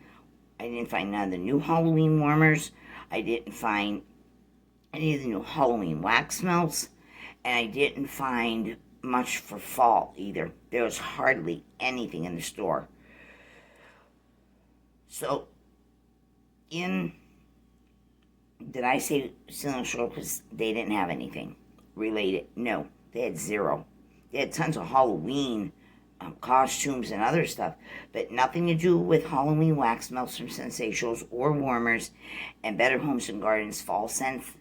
I didn't find none of the new Halloween warmers. I didn't find any of the new Halloween wax melts. And I didn't find much for fall either. There was hardly anything in the store. So, did I say Selinsgrove because they didn't have anything related? No, they had 0. They had tons of Halloween costumes and other stuff, but nothing to do with Halloween wax melts from Sensationals or warmers and Better Homes and Gardens fall scents.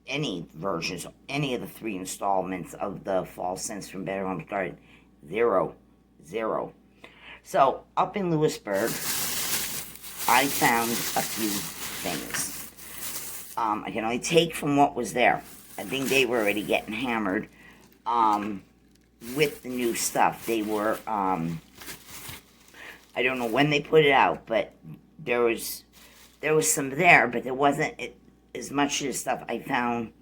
Any versions, any of the 3 installments of the fall scents from Better Homes Garden, 0. So, up in Lewisburg, I found a few things. I can only take from what was there. I think they were already getting hammered with the new stuff. They were, I don't know when they put it out, but there was some there, but there wasn't as much of the stuff I found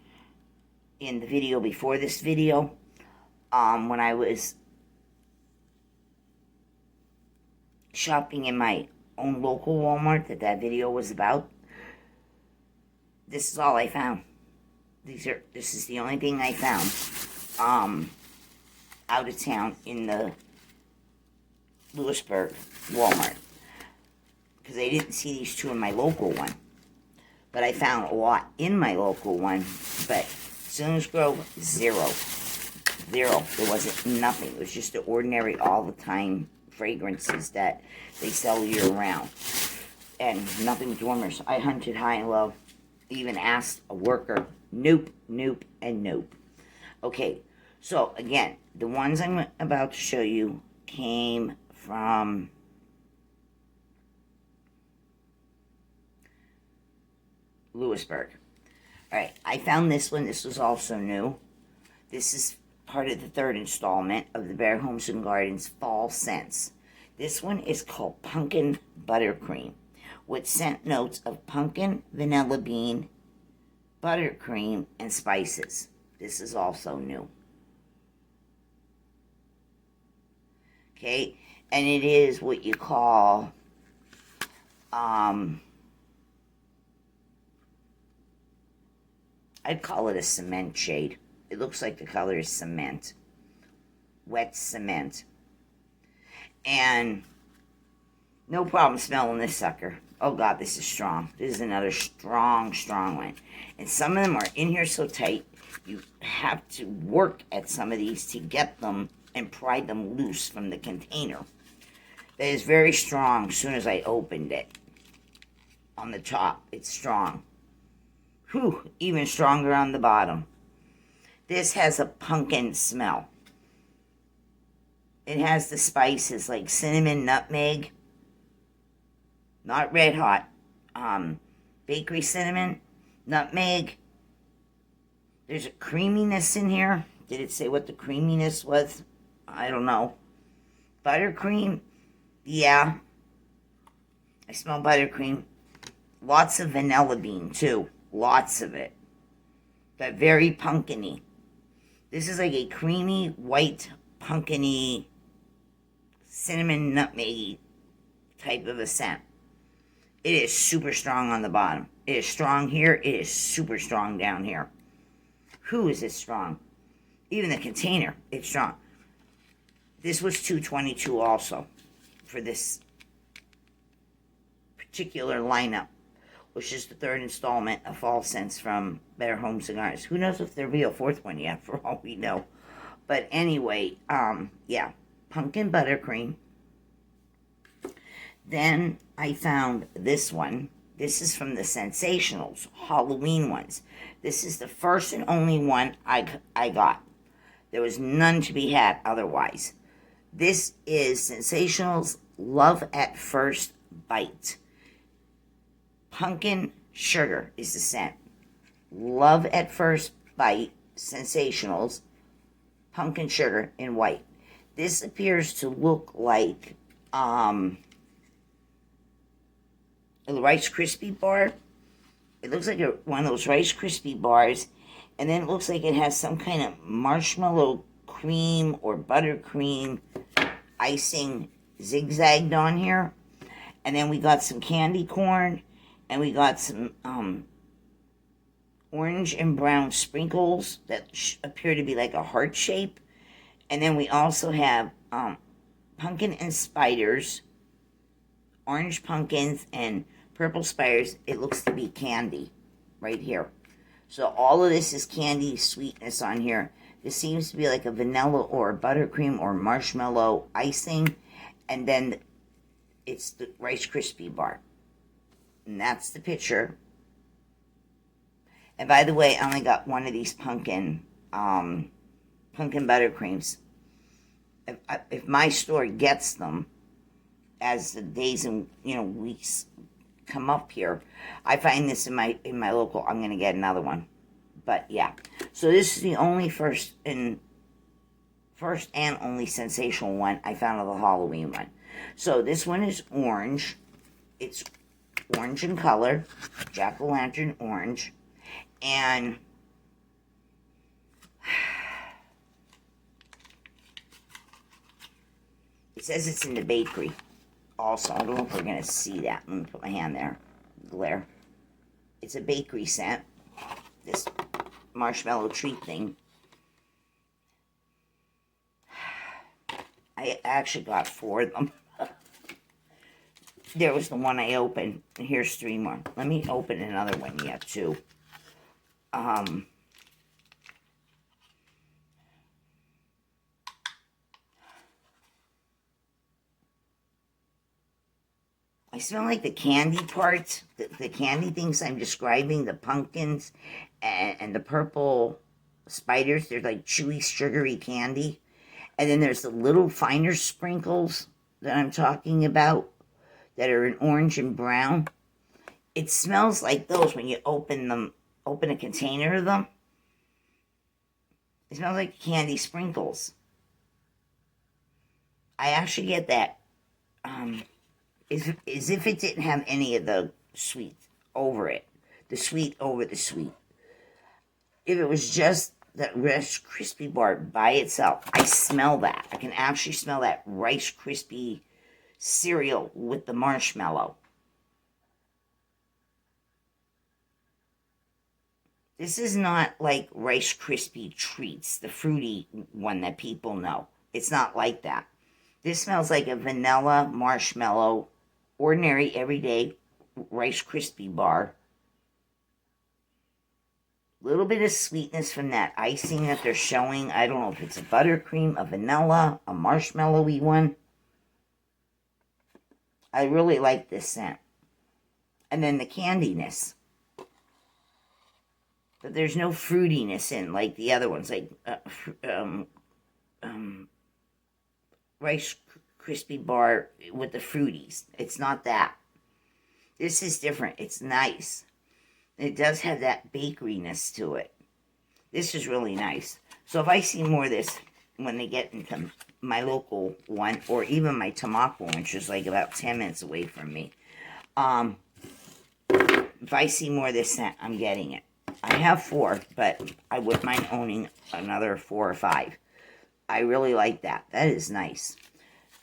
in the video before this video. When I was shopping in my own local Walmart that video was about, this is all I found. This is the only thing I found out of town in the Lewisburg Walmart, because I didn't see these two in my local one, but I found a lot in my local one. But Sooner's Grove, zero. There wasn't nothing. It was just the ordinary all the time fragrances that they sell year round, and nothing with warmers. I hunted high and low, even asked a worker. Nope, nope, and nope. Okay, so again, the ones I'm about to show you came from Lewisburg. Alright, I found this one. This was also new. This is part of the third installment of the Better Homes and Gardens Fall Scents. This one is called Pumpkin Buttercream, with scent notes of pumpkin, vanilla bean, buttercream, and spices. This is also new. Okay, and it is what you call I'd call it a cement shade. It looks like the color is cement. Wet cement. And no problem smelling this sucker. Oh God, this is strong. This is another strong, strong one. And some of them are in here so tight, you have to work at some of these to get them and pry them loose from the container. That is very strong as soon as I opened it. On the top, it's strong. Whew, even stronger on the bottom. This has a pumpkin smell. It has the spices like cinnamon, nutmeg, not red hot, bakery cinnamon, nutmeg. There's a creaminess in here. Did it say what the creaminess was? I don't know. Buttercream, yeah. I smell buttercream. Lots of vanilla bean too. Lots of it. But very pumpkin-y. This is like a creamy, white, pumpkin-y, cinnamon, nutmeg type of a scent. It is super strong on the bottom. It is strong here. It is super strong down here. Who is it strong? Even the container, it's strong. This was $2.22 also for this particular lineup, which is the third installment of Fall Scents from Better Homes and Gardens. Who knows if there'll be a fourth one yet, for all we know. But anyway, yeah, pumpkin buttercream. Then I found this one. This is from the Sensationals, Halloween ones. This is the first and only one I got. There was none to be had otherwise. This is Sensationals Love at First Bite. Pumpkin sugar is the scent. Love at First Bite, Sensationals, pumpkin sugar in white. This appears to look like a Rice Krispie bar. It looks like one of those Rice Krispie bars, and then it looks like it has some kind of marshmallow cream or buttercream icing zigzagged on here. And then we got some candy corn, and we got some orange and brown sprinkles that appear to be like a heart shape. And then we also have pumpkin and spiders, orange pumpkins and purple spiders. It looks to be candy right here. So all of this is candy sweetness on here. This seems to be like a vanilla or a buttercream or marshmallow icing. And then it's the Rice Krispie bar. And that's the picture. And by the way, I only got one of these pumpkin buttercreams. If my store gets them, as the days and weeks come up here, I find this in my local. I'm gonna get another one, but yeah. So this is the only first and only sensational one I found of the Halloween one. So this one is orange. It's orange in color, jack-o'-lantern orange, and it says it's in the bakery. Also, I don't know if we're gonna see that. Let me put my hand there. Glare. It's a bakery scent. This marshmallow treat thing. I actually got 4 of them. There was the one I opened. And here's 3 more. Let me open another one yet too. I smell like the candy parts, the candy things I'm describing, the pumpkins and the purple spiders. They're like chewy, sugary candy. And then there's the little finer sprinkles that I'm talking about that are in orange and brown. It smells like those when you open a container of them. It smells like candy sprinkles. I actually get that as if it didn't have any of the sweet over it. The sweet over the sweet. If it was just that Rice Krispie bar by itself, I smell that. I can actually smell that Rice Krispie cereal with the marshmallow. This is not like Rice Krispie treats, the fruity one that people know. It's not like that. This smells like a vanilla marshmallow, ordinary everyday Rice Krispie bar. Little bit of sweetness from that icing that they're showing. I don't know if it's a buttercream, a vanilla, a marshmallowy one. I really like this scent. And then the candiness. But there's no fruitiness in like the other ones, like Rice Krispie bar with the fruities. It's not that. This is different. It's nice. It does have that bakeryness to it. This is really nice. So if I see more of this when they get into my local one, or even my Tamaqua, which is like about 10 minutes away from me, if I see more of this scent, I'm getting it. I have 4, but I wouldn't mind owning another 4 or 5. I really like that. That is nice.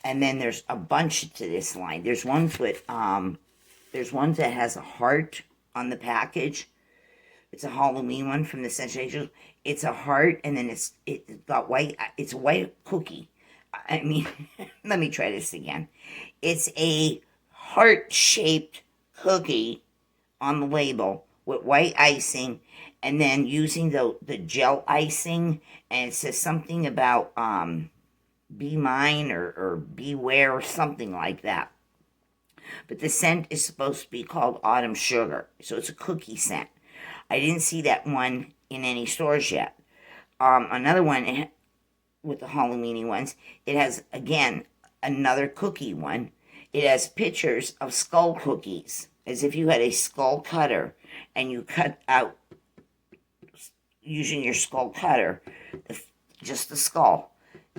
And then there's a bunch to this line. There's ones with, there's ones that has a heart on the package. It's a Halloween one from the Sensational. It's a heart, and then it's got white. It's a white cookie. I mean, let me try this again. It's a heart-shaped cookie on the label with white icing, and then using the gel icing, and it says something about be mine or beware or something like that. But the scent is supposed to be called Autumn Sugar, so it's a cookie scent. I didn't see that one in any stores yet. Another one with the Halloweeny ones, it has, again, another cookie one. It has pictures of skull cookies, as if you had a skull cutter, and you cut out, using your skull cutter, just the skull.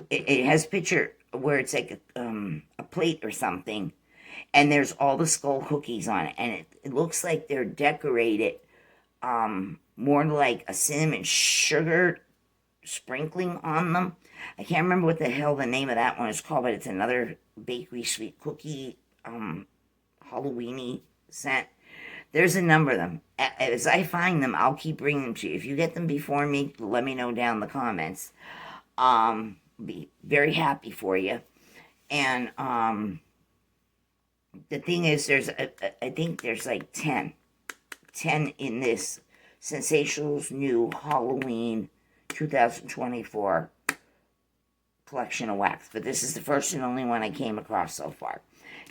It has a picture where it's like a plate or something, and there's all the skull cookies on it, and it looks like they're decorated more like a cinnamon sugar sprinkling on them. I can't remember what the hell the name of that one is called, but it's another bakery sweet cookie Halloweeny scent. There's a number of them. As I find them, I'll keep bringing them to you. If you get them before me, let me know down in the comments. Be very happy for you. And the thing is, I think there's like 10 in this Sensationals New Halloween 2024 collection of wax. But this is the first and only one I came across so far.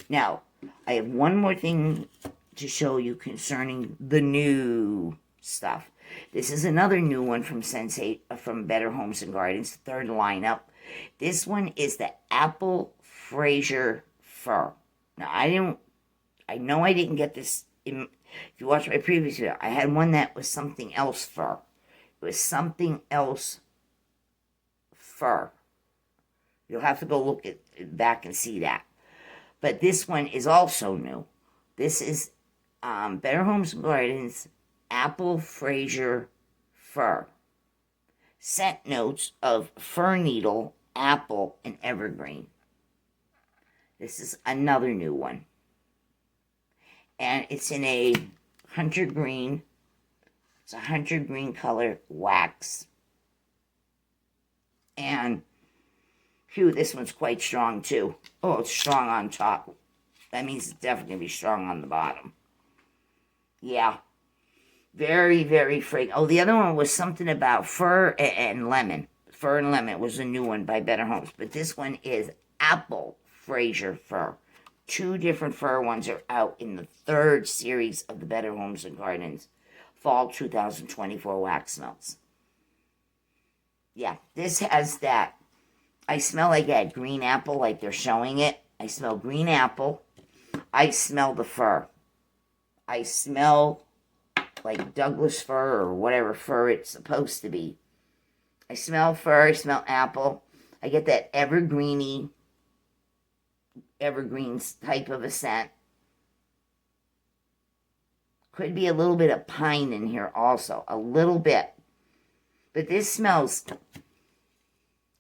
Now, I have one more thing to show you concerning the new stuff. This is another new one from from Better Homes and Gardens, third lineup. This one is the Apple Fraser Fir. Now, I know I didn't get this. If you watch my previous video, I had one that was something else fur. It was something else fur. You'll have to go look at back and see that. But this one is also new. This is Better Homes and Gardens Apple Fraser Fur. Scent notes of fir needle, apple, and evergreen. This is another new one. And it's in a hunter green. It's a hunter green color wax. And, phew, this one's quite strong too. Oh, it's strong on top. That means it's definitely going to be strong on the bottom. Yeah. Very, very fragrant. Oh, the other one was something about fir and lemon. Fir and lemon was a new one by Better Homes. But this one is Apple Fraser Fur. 2 different fur ones are out in the 3rd series of the Better Homes and Gardens Fall 2024 wax melts. Yeah, this has that. I smell like that green apple, like they're showing it. I smell green apple. I smell the fur. I smell like Douglas fir or whatever fur it's supposed to be. I smell fur. I smell apple. I get that evergreens type of a scent. Could be a little bit of pine in here also. A little bit. But this smells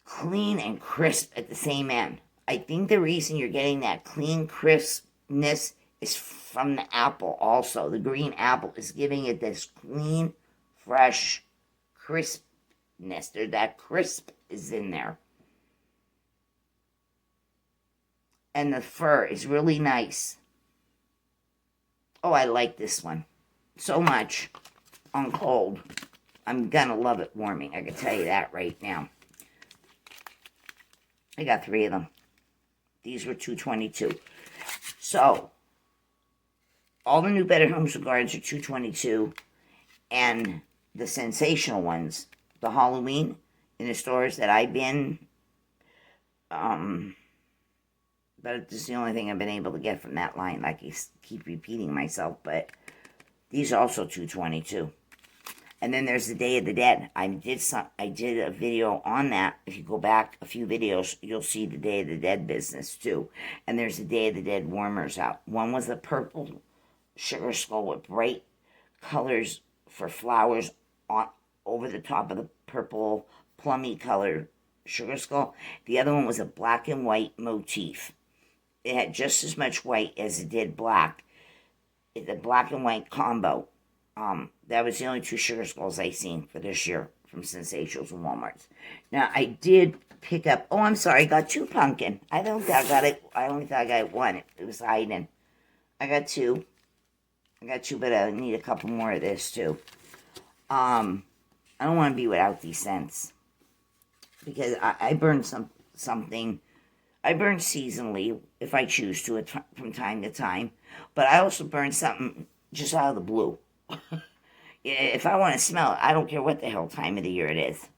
clean and crisp at the same end. I think the reason you're getting that clean crispness is from the apple also. The green apple is giving it this clean, fresh crispness. That crisp is in there. And the fur is really nice. Oh, I like this one so much on cold. I'm gonna love it warming. I can tell you that right now. I got 3 of them. These were $2.22. So, all the new Better Homes and Gardens are $2.22. And the sensational ones, the Halloween, in the stores that I've been, but this is the only thing I've been able to get from that line. Like I keep repeating myself, but these are also $2.22. And then there's the Day of the Dead. I did a video on that. If you go back a few videos, you'll see the Day of the Dead business too. And there's the Day of the Dead warmers out. One was a purple sugar skull with bright colors for flowers on over the top of the purple plummy color sugar skull. The other one was a black and white motif. It had just as much white as it did black. It's a black and white combo. That was the only 2 sugar skulls I seen for this year from Sensationals and Walmart's. Now, I did pick up... Oh, I'm sorry. I got 2 pumpkin. I don't think I got it. I only thought I got 1. It was hiding. I got 2. But I need a couple more of this, too. I don't want to be without these scents. Because I burn something... I burn seasonally, if I choose to, from time to time. But I also burn something just out of the blue. If I want to smell it, I don't care what the hell time of the year it is.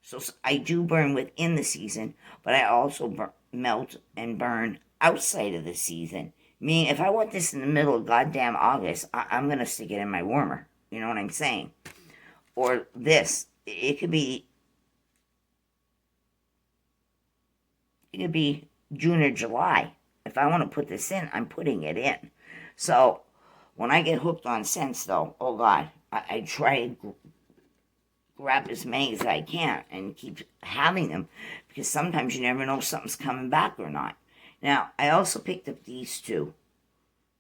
So I do burn within the season, but I also melt and burn outside of the season. Meaning, if I want this in the middle of goddamn August, I'm going to stick it in my warmer. You know what I'm saying? Or this. It could be June or July. If I want to put this in, I'm putting it in. So, when I get hooked on scents, though, oh God, I try to grab as many as I can and keep having them, because sometimes you never know if something's coming back or not. Now, I also picked up these 2.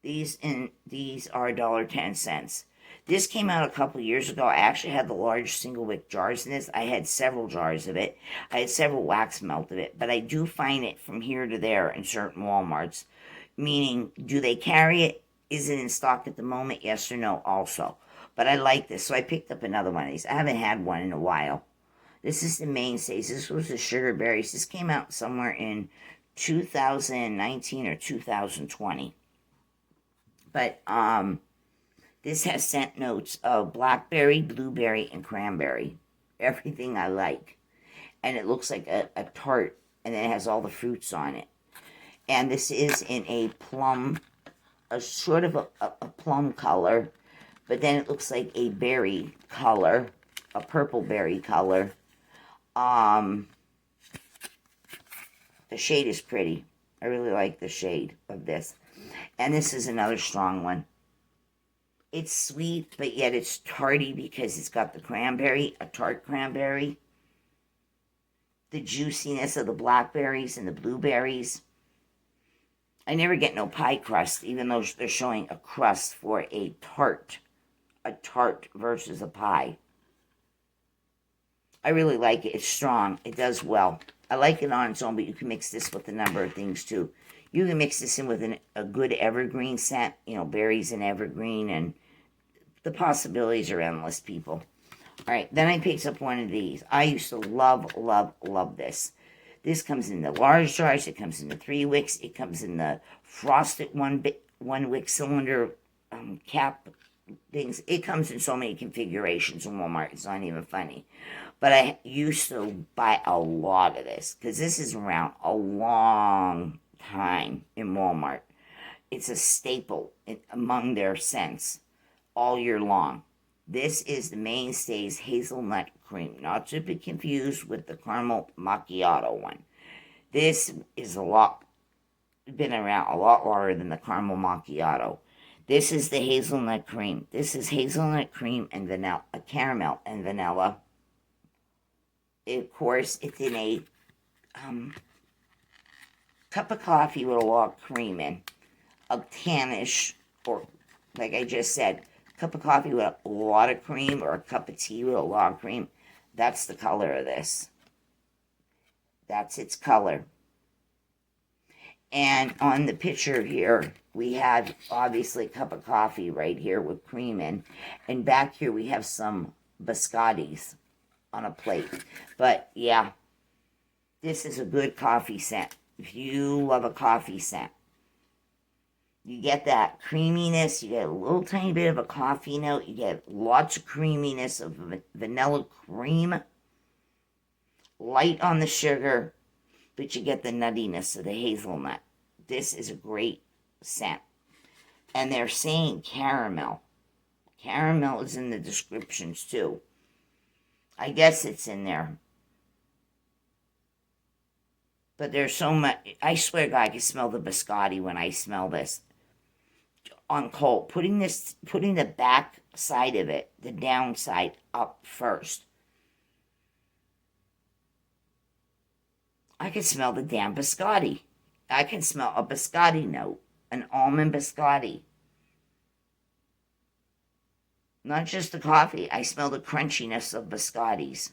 These are $1.10. This came out a couple years ago. I actually had the large single wick jars in this. I had several jars of it. I had several wax melt of it, but I do find it from here to there in certain Walmarts. Meaning, do they carry it? Is it in stock at the moment? Yes or no also. But I like this, so I picked up another one of these. I haven't had one in a while. This is the mainstays. This was the Sugar Berries. This came out somewhere in 2019 or 2020. But this has scent notes of blackberry, blueberry, and cranberry. Everything I like. And it looks like a tart, and then it has all the fruits on it. And this is in a plum, a sort of a plum color, but then it looks like a berry color, a purple berry color. The shade is pretty. I really like the shade of this. And this is another strong one. It's sweet, but yet it's tarty because it's got the cranberry, a tart cranberry, the juiciness of the blackberries and the blueberries. I never get no pie crust, even though they're showing a crust for a tart versus a pie. I really like it. It's strong. It does well. I like it on its own, but you can mix this with a number of things too. You can mix this in with a good evergreen scent, berries and evergreen, and the possibilities are endless, people. All right, then I picked up one of these. I used to love, love, love this. This comes in the large jars. It comes in the 3 wicks. It comes in the frosted one wick cylinder cap things. It comes in so many configurations in Walmart. It's not even funny. But I used to buy a lot of this because this is around a long time in Walmart. It's a staple among their scents all year long. This is the Mainstays hazelnut cream, not to be confused with the caramel macchiato one. This is been around a lot longer than the caramel macchiato. This is the hazelnut cream. This is hazelnut cream and vanilla, caramel and vanilla. Of course, it's in a cup of coffee with a lot of cream in. A tannish, or like I just said, cup of coffee with a lot of cream, or a cup of tea with a lot of cream. That's the color of this. That's its color. And on the picture here, we have obviously a cup of coffee right here with cream in. And back here we have some biscottis on a plate. But yeah, this is a good coffee scent. If you love a coffee scent, you get that creaminess, you get a little tiny bit of a coffee note, you get lots of creaminess of vanilla cream, light on the sugar, but you get the nuttiness of the hazelnut. This is a great scent. And they're saying caramel. Caramel is in the descriptions too. I guess it's in there. But there's so much. I swear to God, I can smell the biscotti when I smell this. On cold, putting the back side of it, the downside, up first. I can smell the damn biscotti. I can smell a biscotti note, an almond biscotti. Not just the coffee, I smell the crunchiness of biscottis.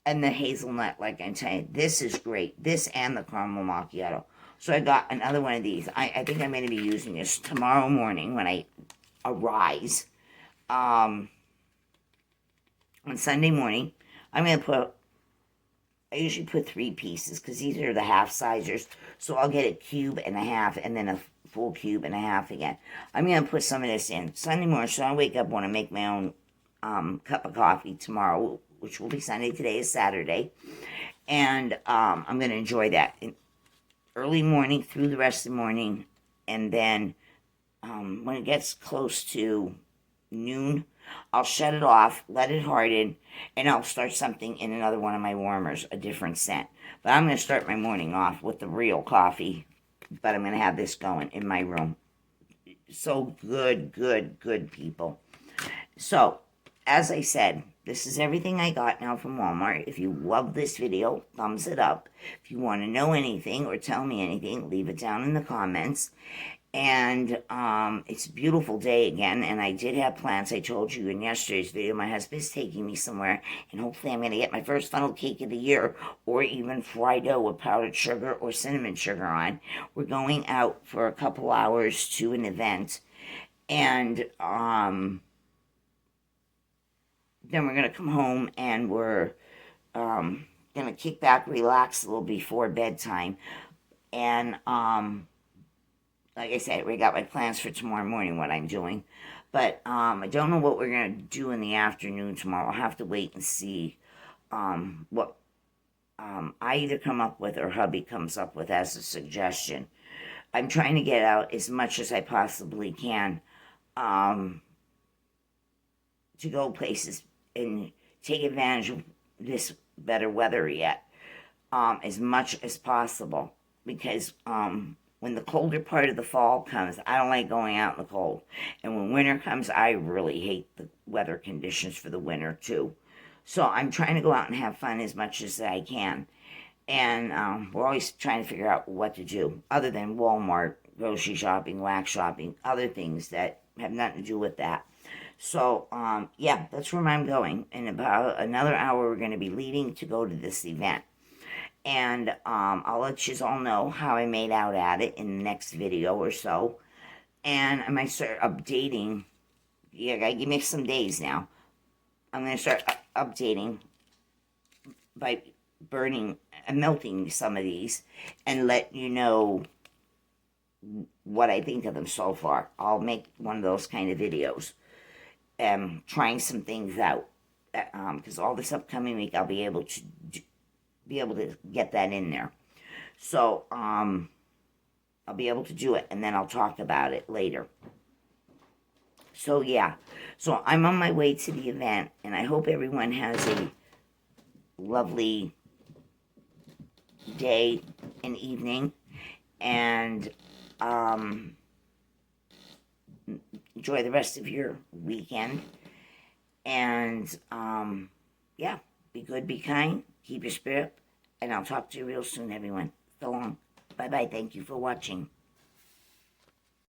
And the hazelnut, like I'm saying, this is great. This and the caramel macchiato. So I got another one of these. I think I'm going to be using this tomorrow morning when I arise. On Sunday morning, I'm going to I usually put 3 pieces because these are the half-sizers. So I'll get a cube and a half and then a full cube and a half again. I'm going to put some of this in Sunday morning. So I wake up when I make my own cup of coffee tomorrow, which will be Sunday. Today is Saturday. And I'm going to enjoy that early morning through the rest of the morning. And then when it gets close to noon, I'll shut it off, let it harden, and I'll start something in another one of my warmers, a different scent. But I'm going to start my morning off with the real coffee, but I'm going to have this going in my room. So good, good, good, people. So, as I said, this is everything I got now from Walmart. If you love this video, thumbs it up. If you want to know anything or tell me anything, leave it down in the comments. And it's a beautiful day again, and I did have plans. I told you in yesterday's video, my husband's taking me somewhere, and hopefully I'm going to get my first funnel cake of the year, or even fried dough with powdered sugar or cinnamon sugar on. We're going out for a couple hours to an event, and then we're going to come home, and we're going to kick back, relax a little before bedtime, and like I said, we got my plans for tomorrow morning, what I'm doing. But I don't know what we're going to do in the afternoon tomorrow. I'll have to wait and see what I either come up with or hubby comes up with as a suggestion. I'm trying to get out as much as I possibly can, um, to go places and take advantage of this better weather yet, as much as possible. Because when the colder part of the fall comes, I don't like going out in the cold. And when winter comes, I really hate the weather conditions for the winter too. So I'm trying to go out and have fun as much as I can. And we're always trying to figure out what to do other than Walmart, grocery shopping, wax shopping, other things that have nothing to do with that. So, yeah, that's where I'm going. In about another hour, we're going to be leaving to go to this event. And I'll let you all know how I made out at it in the next video or so. And I might start updating. Yeah, gotta give me some days now. I'm going to start updating by burning and melting some of these and let you know what I think of them so far. I'll make one of those kind of videos, trying some things out, because all this upcoming week I'll be able to get that in there. So I'll be able to do it, and then I'll talk about it later. So yeah, so I'm on my way to the event, and I hope everyone has a lovely day and evening, and enjoy the rest of your weekend. And yeah, be good, be kind, keep your spirit, and I'll talk to you real soon, everyone. So long. Bye bye. Thank you for watching.